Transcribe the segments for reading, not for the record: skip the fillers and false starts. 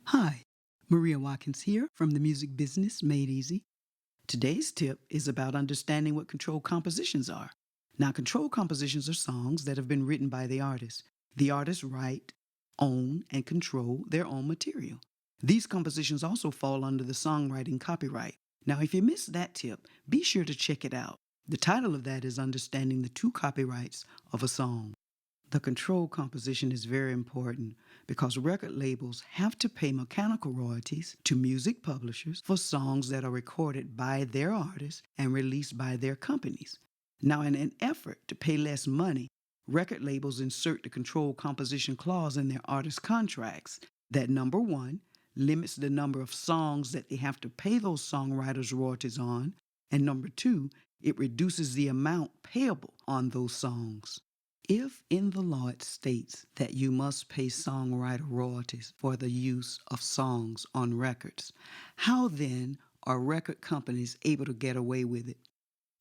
Hi, Maria Watkins here from the Music Business Made Easy. Today's tip is about understanding what controlled compositions are. Now, controlled compositions are songs that have been written by the artist. The artists write, own, and control their own material. These compositions also fall under the songwriting copyright. Now, if you missed that tip, be sure to check it out. The title of that is Understanding the Two Copyrights of a Song. The control composition is very important because record labels have to pay mechanical royalties to music publishers for songs that are recorded by their artists and released by their companies. Now, in an effort to pay less money, record labels insert the control composition clause in their artist contracts that, number one, limits the number of songs that they have to pay those songwriters royalties on, and number two, it reduces the amount payable on those songs. If in the law it states that you must pay songwriter royalties for the use of songs on records, how then are record companies able to get away with it?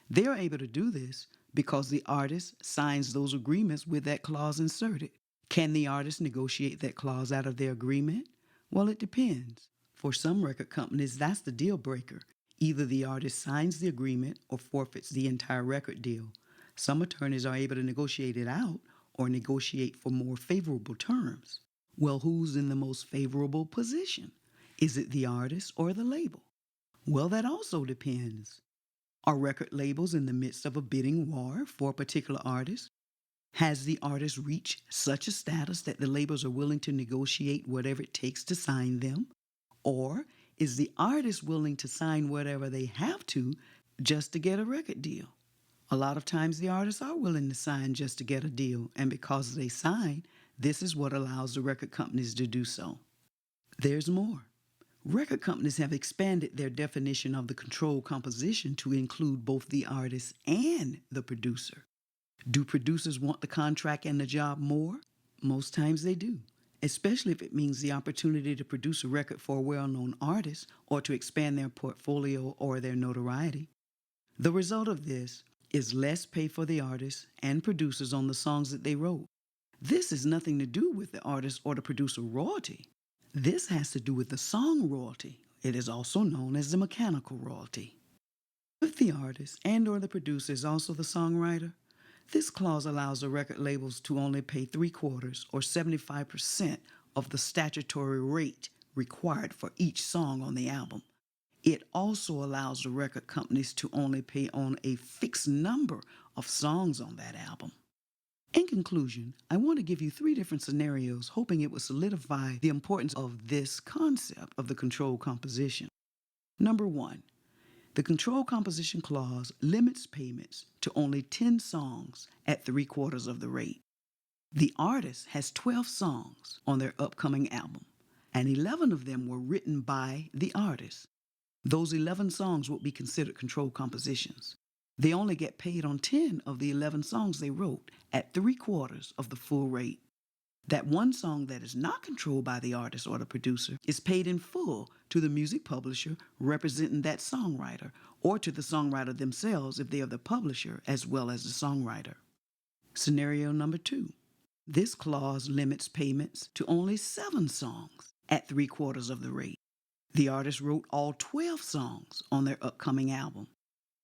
They are able to do this because the artist signs those agreements with that clause inserted. Can the artist negotiate that clause out of their agreement? Well, it depends. For some record companies, that's the deal breaker. Either the artist signs the agreement or forfeits the entire record deal. Some attorneys are able to negotiate it out or negotiate for more favorable terms. Well, who's in the most favorable position? Is it the artist or the label? Well, that also depends. Are record labels in the midst of a bidding war for a particular artist? Has the artist reached such a status that the labels are willing to negotiate whatever it takes to sign them? Or is the artist willing to sign whatever they have to just to get a record deal? A lot of times the artists are willing to sign just to get a deal, and because they sign, this is what allows the record companies to do so. There's more. Record companies have expanded their definition of the controlled composition to include both the artist and the producer. Do producers want the contract and the job more? Most times they do, especially if it means the opportunity to produce a record for a well-known artist or to expand their portfolio or their notoriety. The result of this is less pay for the artists and producers on the songs that they wrote. This has nothing to do with the artist or the producer royalty. This has to do with the song royalty. It is also known as the mechanical royalty. If the artist and or the producer is also the songwriter, this clause allows the record labels to only pay 3/4 or 75% of the statutory rate required for each song on the album. It also allows the record companies to only pay on a fixed number of songs on that album. In conclusion, I want to give you 3 different scenarios, hoping it will solidify the importance of this concept of the controlled composition. Number 1, the controlled composition clause limits payments to only 10 songs at 3/4 of the rate. The artist has 12 songs on their upcoming album, and 11 of them were written by the artist. Those 11 songs would be considered controlled compositions. They only get paid on 10 of the 11 songs they wrote at 3/4 of the full rate. That one song that is not controlled by the artist or the producer is paid in full to the music publisher representing that songwriter, or to the songwriter themselves if they are the publisher as well as the songwriter. Scenario number 2. This clause limits payments to only 7 songs at 3/4 of the rate. The artist wrote all 12 songs on their upcoming album.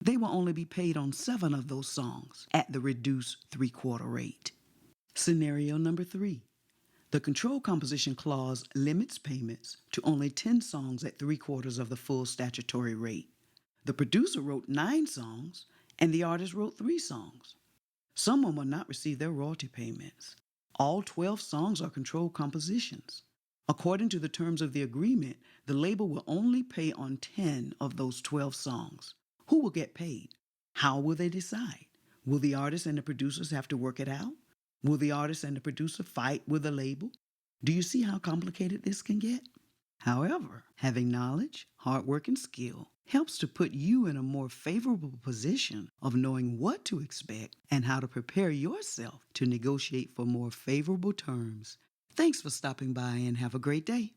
They will only be paid on 7 of those songs at the reduced 3/4 rate. Scenario number 3. The control composition clause limits payments to only 10 songs at 3/4 of the full statutory rate. The producer wrote 9 songs and the artist wrote 3 songs. Someone will not receive their royalty payments. All 12 songs are controlled compositions. According to the terms of the agreement, the label will only pay on 10 of those 12 songs. Who will get paid? How will they decide? Will the artist and the producers have to work it out? Will the artist and the producer fight with the label? Do you see how complicated this can get? However, having knowledge, hard work, and skill helps to put you in a more favorable position of knowing what to expect and how to prepare yourself to negotiate for more favorable terms. Thanks for stopping by and have a great day.